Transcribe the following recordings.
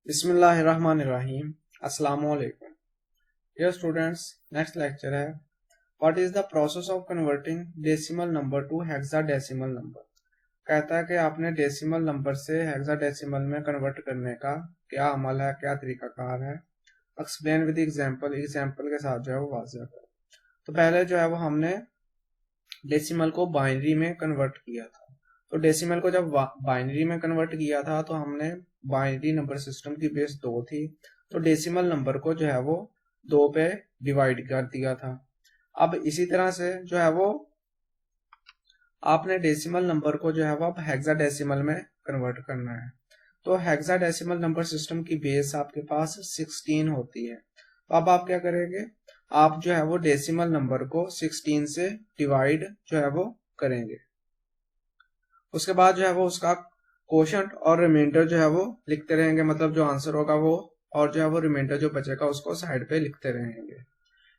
बिस्मिल्लाहिर्रहमानिर्रहीम। अस्सलामुअलैकुम। Dear students, next lecture है what is the process of converting decimal number two hexadecimal number. कहता है कि आपने डेसिमल नंबर से हेक्साडेसिमल में कन्वर्ट करने का क्या अमल है, क्या तरीकाकार है। एक्सप्लेन विद एग्जांपल, एग्जांपल के साथ जो है वो वाज़ह करो। तो पहले जो है वो हमने डेसिमल को बाइनरी में कन्वर्ट किया था। तो डेसिमल को जब बाइनरी में कन्वर्ट किया था तो हमने बाइनरी नंबर सिस्टम की बेस 2 थी, तो डेसिमल नंबर को जो है वो 2 पे डिवाइड कर दिया था। अब इसी तरह से जो है वो आपने डेसिमल नंबर को जो है वो अब हेक्साडेसिमल में कन्वर्ट करना है। तो हेक्साडेसिमल नंबर सिस्टम की बेस आपके पास 16 होती है। तो अब आप क्या करेंगे, आप जो है वो डेसिमल नंबर को 16 से डिवाइड जो है वो करेंगे। उसके बाद जो है वो उसका कोशंट और रिमाइंडर जो है वो लिखते रहेंगे, मतलब जो आंसर होगा वो, और जो है वो रिमाइंडर जो बचेगा उसको साइड पे लिखते रहेंगे।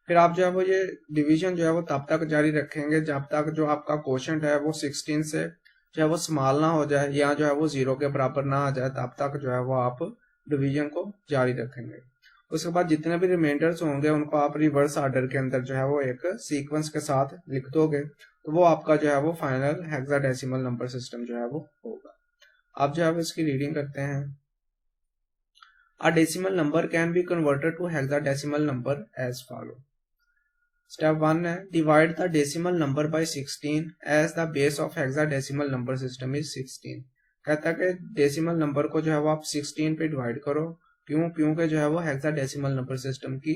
फिर आप जो है वो ये डिवीजन जो है वो तब तक जारी रखेंगे जब तक जो आपका कोशंट है वो 16 से जो है वो स्मॉल ना हो जाए या जो है वो 0 के बराबर ना आ जाए, तब तक जो है वो आप डिवीजन को जारी रखेंगे। उसके बाद जितने भी रिमाइंडर्स होंगे उनको आप रिवर्स ऑर्डर के अंदर जो है वो एक सीक्वेंस के साथ लिख दोगे, तो वो आपका जो है वो फाइनल हेक्साडेसिमल नंबर सिस्टम जो है वो होगा। आप जो है इसकी रीडिंग करते हैं। A decimal number can be converted to hexadecimal number as follow. Step 1 है divide the decimal number by 16 as the base of hexadecimal number system is 16। कहता है कि डेसिमल नंबर को जो है वो आप 16 पे डिवाइड करो। क्योंकि जो है वो हेक्साडेसिमल नंबर सिस्टम की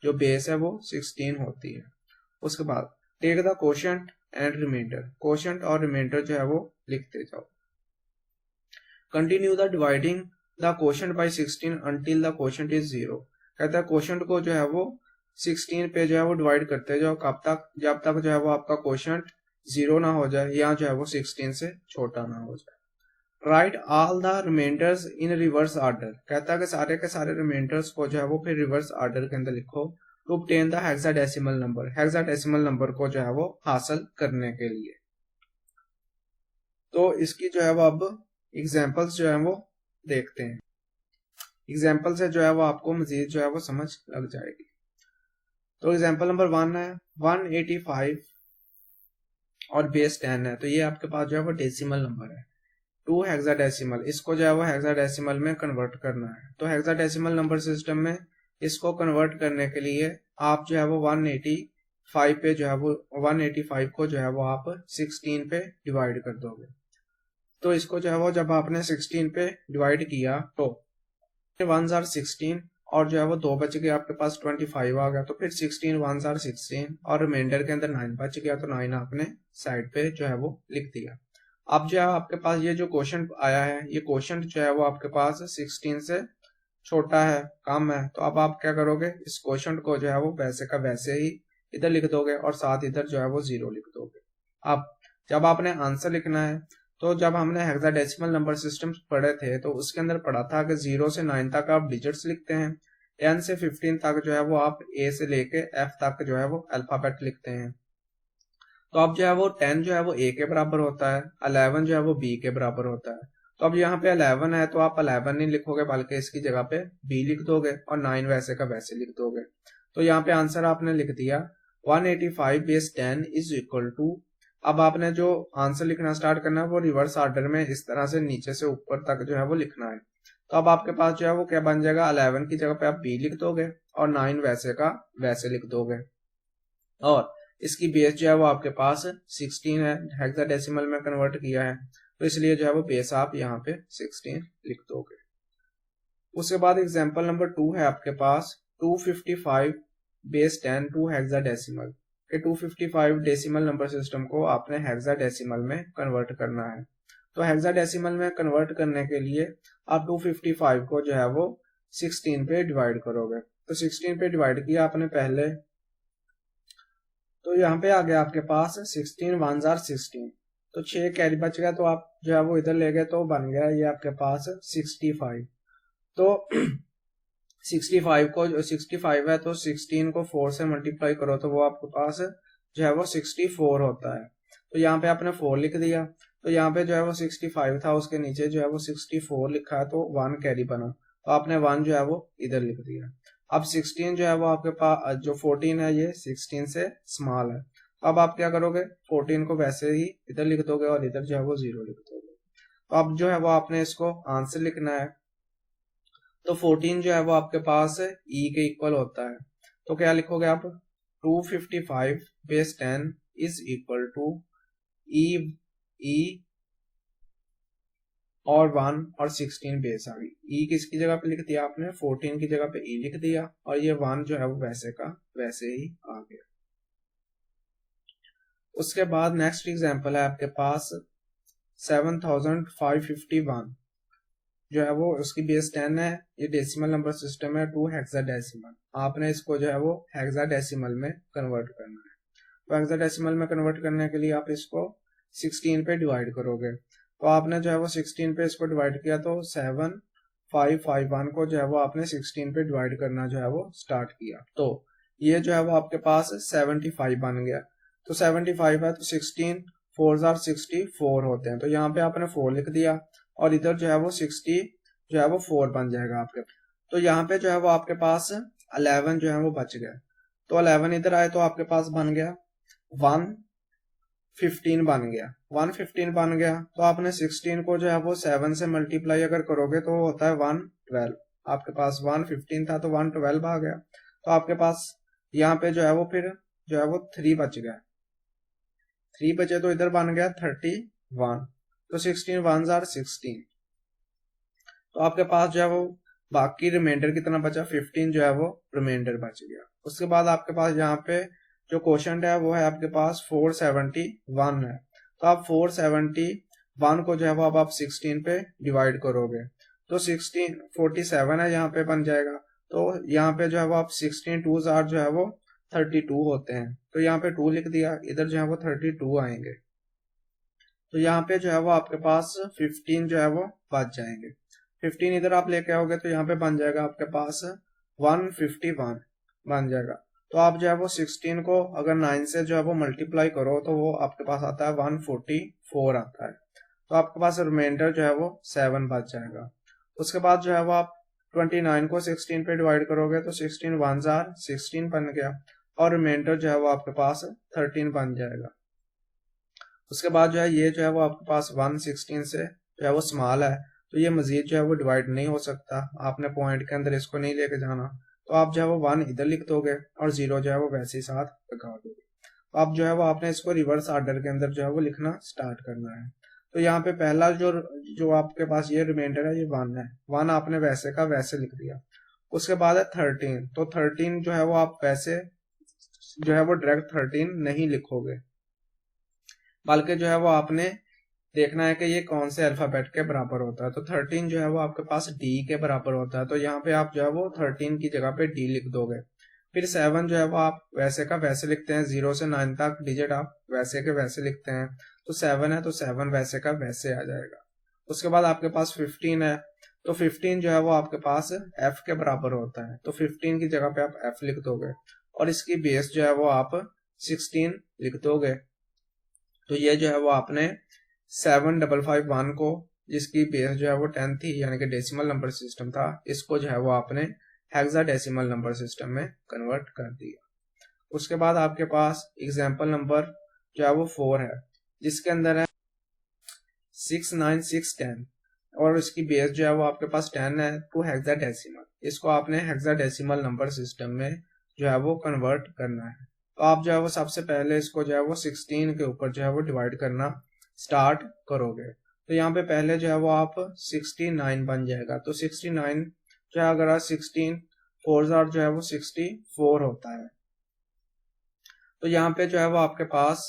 जो बेस है वो 16 होती है। उसके बाद take the quotient and remainder, quotient और रिमाइंडर जो है वो लिखते जाओ। Continue the dividing the quotient by 16 until the quotient is 0। कहता है कोशंट को जो है वो 16 पे जो है वो डिवाइड करते जाओ, कब तक, जब तक जो है वो आपका कोशंट 0 ना हो जाए या जो है वो 16 से छोटा ना हो जाए। Write all the remainders in reverse order. कहता है कि सारे के सारे रिमाइंडर्स को जो है वो फिर रिवर्स ऑर्डर के अंदर लिखो to obtain the hexadecimal number, hexadecimal number को जो है वो हासिल करने के लिए। तो इसकी जो है वो अब एग्जाम्पल्स जो है वो देखते हैं। एग्जाम्पल से जो है वो आपको मजीद जो है वो समझ लग जाएगी। तो एग्जाम्पल नंबर 1 है 185 और बेस 10 है। तो ये आपके पास जो है वो डेसिमल नंबर है टू हेक्साडेसिमल, इसको जो है वो हेक्साडेसिमल में कन्वर्ट करना है। तो हेक्साडेसिमल नंबर सिस्टम में इसको कन्वर्ट करने के लिए आप जो है वो 185 पे जो है वो 185 को जो है वो आप 16 पे डिवाइड कर दोगे। तो इसको जो है वो जब आपने 16 पे डिवाइड किया तो 1 आर 16 और जो है वो 2 बच गया, आपके पास 25 आ गया। तो फिर 16 1 आर 16 और रिमाइंडर के अंदर 9 बच गया, तो 9 आपने साइड पे जो है वो लिख दिया। अब जो है आपके पास ये जो क्वेश्चन आया है, ये क्वेश्चन जो है वो आपके पास 16 से छोटा है, कम है। तो अब आप क्या करोगे, इस क्वेश्चन को जो है वो वैसे का वैसे ही इधर लिख दोगे और साथ इधर जो है वो 0 लिख दोगे। अब जब आपने आंसर लिखना है, तो जब हमने हेक्साडेसिमल नंबर सिस्टम पढ़े थे तो उसके अंदर पढ़ा था कि 0 से 9 तक आप डिजिट्स लिखते हैं, 10 से 15 तक जो है वो आप ए से लेके एफ तक जो है वो अल्फाबेट लिखते हैं। तो अब जो है वो 10 जो है वो ए के बराबर होता है, 11 जो है वो बी के बराबर होता है। तो अब यहाँ पे 11 है तो आप 11 नहीं लिखोगे बल्कि इसकी जगह पे बी लिख दोगे और 9 वैसे का वैसे लिख दोगे। तो यहाँ पे आंसर आपने लिख दिया 185 बेस 10 इज इक्वल टू। अब आपने जो आंसर लिखना स्टार्ट करना है वो रिवर्स ऑर्डर में इस तरह से नीचे से ऊपर तक जो है वो लिखना है। तो अब आपके पास जो है वो क्या बन जाएगा, 11 की जगह पे आप बी लिख दोगे और 9 वैसे का वैसे लिख दोगे। और इसकी बेस जो है वो आपके पास 16 है, हेक्साडेसिमल में कन्वर्ट किया है, तो इसलिए जो है वो बेस आप यहाँ पे 16 लिख दोगे। उसके बाद एग्जांपल नंबर 2 है आपके पास 255 बेस 10 टू हेक्साडेसिमल के 255 डेसिमल नंबर सिस्टम को आपने हेक्साडेसिमल में कन्वर्ट करना है। तो हेक्साडेसिमल में कन्वर्ट करने के लिए आप 255 को जो है वो 16 पे डिवाइड करोगे। तो 16 पे डिवाइड किया आपने पहले, तो यहाँ पे आ गया आपके पास 16 1 आर 16, तो 6 कैरी बच गया, तो आप जो है वो इधर ले गए तो बन गया ये आपके पास 65। तो 65 को 65 है तो 16 को 4 से मल्टीप्लाई करो तो वो आपके पास जो है वो 64 होता है। तो यहाँ पे आपने 4 लिख दिया, तो यहाँ पे जो है वो 65 था उसके नीचे जो है वो 64 लिखा है तो 1 कैरी बना। तो आपने 1 जो है वो इधर लिख दिया। अब 16 जो है वो आपके पास, जो 14 है ये 16 से स्मॉल है। अब आप क्या करोगे, 14 को वैसे ही इधर लिख दोगे और इधर जो है वो 0 लिख दोगे। तो अब जो है वो आपने इसको आंसर लिखना है। तो 14 जो है वो आपके पास ई के इक्वल होता है। तो क्या लिखोगे आप, 255 बेस 10 इज इक्वल टू ई और 1 और 16 बेस आ गई। ई किसकी जगह पे लिख दिया आपने, 14 की जगह पे ई लिख दिया, और ये 1 जो है वो वैसे का वैसे ही आ गया। उसके बाद नेक्स्ट एग्जांपल है आपके पास 7551 जो है वो, उसकी बेस 10 है, ये डेसिमल नंबर सिस्टम है, 2 हेक्साडेसिमल। आपने इसको जो है वो हेक्साडेसिमल में कन्वर्ट करना है। तो हेक्साडेसिमल में कन्वर्ट करने के लिए आप इसको 16 पे डिवाइड करोगे। तो आपने जो है वो 16 पे इसको डिवाइड किया, तो 7551 को जो है वो आपने 16 पे डिवाइड करना जो है वो स्टार्ट किया। तो ये जो है वो आपके पास 75 बन गया। तो 75 है तो 16 4 जार 64 होते हैं। तो यहाँ पे आपने 4 लिख दिया और इधर जो है वो 60 जो है वो 4 बन जाएगा आपके। तो यहाँ पे जो है वो आपके पास 11 जो है वो बच गया। तो 11 इधर आए तो आपके पास बन गया 115 बन गया। 115 बन गया तो आपने 16 को जो है वो 7 से मल्टीप्लाई अगर करोगे तो होता है 112। आपके पास 115 था तो 112 आ गया। तो आपके पास यहाँ पे जो है वो फिर जो है वो 3 बच गया। 3 बचे तो इधर बन गया 31। तो 16 1 जार 16। तो आपके पास जो है वो बाकी रिमाइंडर कितना बचा, 15 जो है वो रिमाइंडर बच गया। उसके बाद आपके पास यहाँ पे जो क्वेश्चन है वो है आपके पास 471 है। तो आप 471 को जो है वो अब आप 16 पे डिवाइड करोगे तो 16 47 है, यहाँ पे बन जाएगा। तो यहाँ पे जो है वो आप 16 2 जार जो है वो 32 होते हैं। तो यहाँ पे 2 लिख दिया, इधर जो है वो 32 आएंगे। तो यहाँ पे जो है वो आपके पास 15 जो है वो बच जाएंगे। 15 इधर आप लेके आओगे तो यहाँ पे बन जाएगा आपके पास 151 बन जाएगा। तो आप जो है वो 16 को अगर 9 से जो है वो मल्टीप्लाई करो तो वो आपके पास आता है 144 आता है। तो आपके पास रिमाइंडर जो है वो 7 बच जाएगा। उसके बाद जो है वो आप 29 को 16 पे डिवाइड करोगे तो 16 1 जार 16 बन गया और रिमाइंडर जो है वो आपके पास 13 बन जाएगा। उसके बाद जो है ये जो है वो आपके पास 116 से जो है वो स्मॉल है, तो ये मजीद जो है वो डिवाइड नहीं हो सकता। आपने पॉइंट के अंदर इसको नहीं लेके जाना। तो आप जो है वो 1 इधर लिख दोगे और 0 जो है वो वैसे ही साथ लगा दोगे। तो आप जो है वो आपने इसको रिवर्स ऑर्डर के अंदर जो है वो लिखना स्टार्ट करना है। तो यहाँ पे पहला जो आपके पास ये रिमाइंडर है ये 1 है, 1 आपने वैसे का वैसे लिख दिया। उसके बाद है 13। तो 13 जो है वो आप वैसे जो है वो डायरेक्ट 13 नहीं लिखोगे, बल्कि जो है वो आपने देखना है कि ये कौन से अल्फाबेट के बराबर होता है। तो 13 जो है वो आपके पास डी के बराबर होता है। तो यहाँ पे आप जो है वो 13 की जगह पे डी लिख दोगे। फिर 7 जो है वो आप वैसे का वैसे लिखते हैं, 0 से 9 तक डिजिट आप वैसे के वैसे लिखते हैं। तो 7 है तो 7 वैसे का वैसे आ जाएगा। उसके बाद आपके पास 15 है। तो 15 जो है वो आपके पास एफ के बराबर होता है। तो 15 की जगह पे आप एफ लिख दोगे और इसकी बेस जो है वो आप 16 लिख दोगे। तो ये जो है वो आपने 7551 को, जिसकी बेस जो है वो 10 थी यानी कि डेसिमल नंबर सिस्टम था, इसको जो है वो आपने हेक्साडेसिमल नंबर सिस्टम में कन्वर्ट कर दिया। उसके बाद आपके पास एग्जाम्पल नंबर जो है वो 4 है, जिसके अंदर है 69610 और इसकी बेस जो है वो आपके पास 10 है टू हेक्साडेसिमल। इसको आपने हेक्साडेसिमल नंबर सिस्टम में जो है वो कन्वर्ट करना है। तो आप जो है वो सबसे पहले इसको जो है वो 16 के ऊपर जो है वो डिवाइड करना स्टार्ट करोगे। तो यहाँ पे पहले जो है वो आप 69 बन जाएगा। तो 69 जो है अगर 16 4 जार जो है वो 64 होता है। तो यहाँ पे जो है वो आपके पास,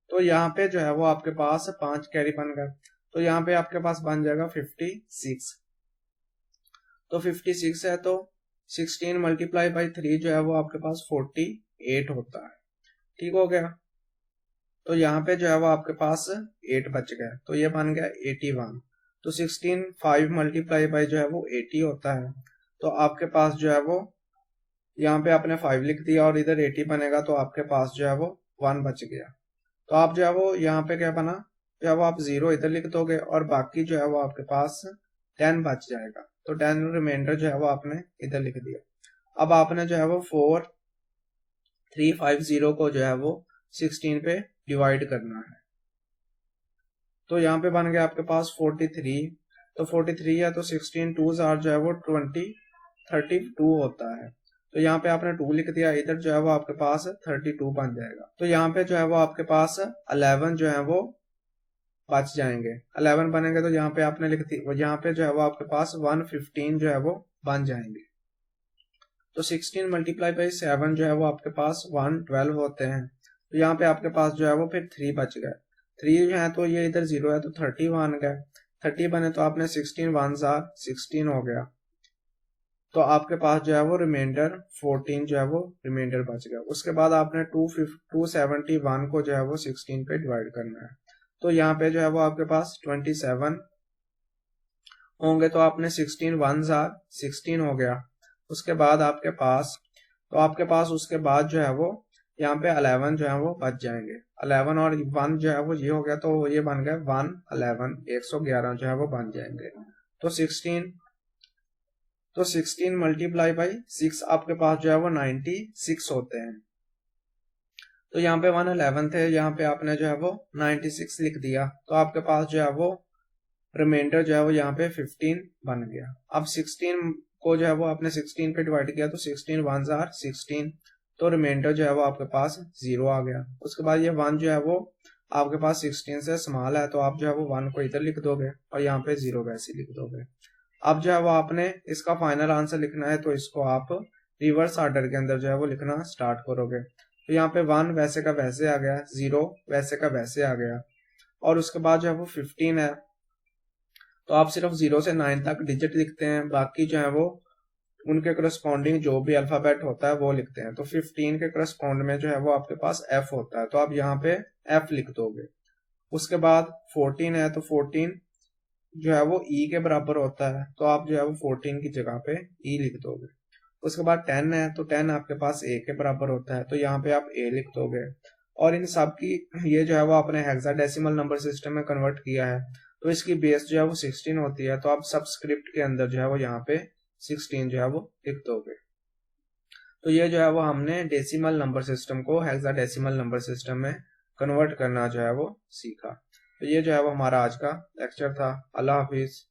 तो यहाँ पे जो है वो आपके पास 5 कैरी बन गए। तो यहाँ पे आपके पास बन जाएगा 56। तो 56 है तो 16 मल्टीप्लाई बाई 3 जो है वो आपके पास 48 होता है। ठीक हो गया। तो यहाँ पे जो है वो आपके पास 8 बच गया, तो ये बन गया 81। तो 16 5 मल्टीप्लाई बाई जो है वो 80 होता है। तो आपके पास जो है वो यहाँ पे आपने 5 लिख दिया और इधर 80 बनेगा, तो आपके पास जो है वो 1 बच गया। तो आप जो है वो यहाँ पे क्या बना, जो है वो आप 0 इधर लिख दोगे और बाकी जो है वो आपके पास 10 बच जाएगा। तो 10 रिमाइंडर जो है वो आपने इधर लिख दिया। अब आपने जो है वो 4350 को जो है वो 16 पे डिवाइड करना है। तो यहाँ पे बन गया आपके पास 43, तो 43 है तो 16 2s आर जो है वो 32 होता है। तो यहाँ पे आपने 2 लिख दिया, इधर जो है वो आपके पास 32 बन जाएगा। तो यहाँ पे जो है वो आपके पास 11 जो है वो बच जाएंगे। 11 बनेंगे तो यहाँ पे आपने लिख दी, यहाँ पे जो है वो आपके पास 115 जो है वो बन जाएंगे। तो 16 मल्टीप्लाई बाई 7 जो है वो आपके पास 112 होते हैं। तो यहाँ पे आपके पास जो है वो फिर 3 बच गए। 3 जो है तो ये इधर 0 है तो 30 बन गए। 30 बने तो आपने 16 1s आर 16 हो गया। तो आपके पास जो है वो रिमाइंडर 14 जो है वो रिमाइंडर बच गया। उसके बाद आपने 271 को जो है वो 16 पे डिवाइड करना है। तो यहाँ पे जो है वो आपके पास 27 होंगे, तो आपने 16 1s आर 16 हो गया। उसके बाद आपके पास उसके बाद जो है वो यहाँ पे 11 जो है वो बच जाएंगे। 11 और 1 जो है वो ये हो गया, तो ये बन गया 111 111 जो है वो बन जाएंगे। तो 16 मल्टीप्लाई बाई 6 आपके पास जो है वो 96 होते हैं। तो यहाँ पे 111 थे, यहाँ पे आपने जो है वो 96 लिख दिया, तो आपके पास जो है वो रिमाइंडर जो है वो यहाँ पे 15 बन गया। अब 16 को जो है वो आपने 16 पे डिवाइड किया तो 16 1s आर 16, तो रिमाइंडर जो है वो आपके पास 0 आ गया। उसके बाद ये 1 जो है वो आपके पास 16 से स्मॉल है, तो आप जो है वो 1 को इधर लिख दोगे और यहाँ पे 0 वैसे लिख दोगे। अब जो है वो आपने इसका फाइनल आंसर लिखना है, तो इसको आप रिवर्स ऑर्डर के अंदर जो है वो लिखना स्टार्ट करोगे। तो यहाँ पे 1 वैसे का वैसे आ गया, 0 वैसे का वैसे आ गया, और उसके बाद जो है वो 15 है, तो आप सिर्फ 0 से 9 तक डिजिट लिखते हैं, बाकी जो है वो उनके करस्पॉन्डिंग जो भी अल्फाबेट होता है वो लिखते हैं। तो 15 के करस्पॉन्ड में जो है वो आपके पास F होता है, तो आप यहाँ पे F लिख दोगे। उसके बाद 14 है, तो 14 जो है वो E के बराबर होता है, तो आप जो है वो 14 की जगह पे E लिख दोगे। उसके बाद 10 है, तो 10 आपके पास A के बराबर होता है, तो यहाँ पे आप A लिख दोगे। और इन सब की ये जो है वो आपने हेक्साडेसिमल नंबर सिस्टम में कन्वर्ट किया है, तो इसकी बेस जो है वो 16 होती है, तो आप सबस्क्रिप्ट के अंदर जो है वो यहाँ पे 16 जो है वो लिख दोगे। तो ये जो है वो हमने डेसिमल नंबर सिस्टम को हेक्साडेसिमल नंबर सिस्टम में कन्वर्ट करना जो है वो सीखा। तो ये जो है वो हमारा आज का लेक्चर था। अल्लाह हाफिज।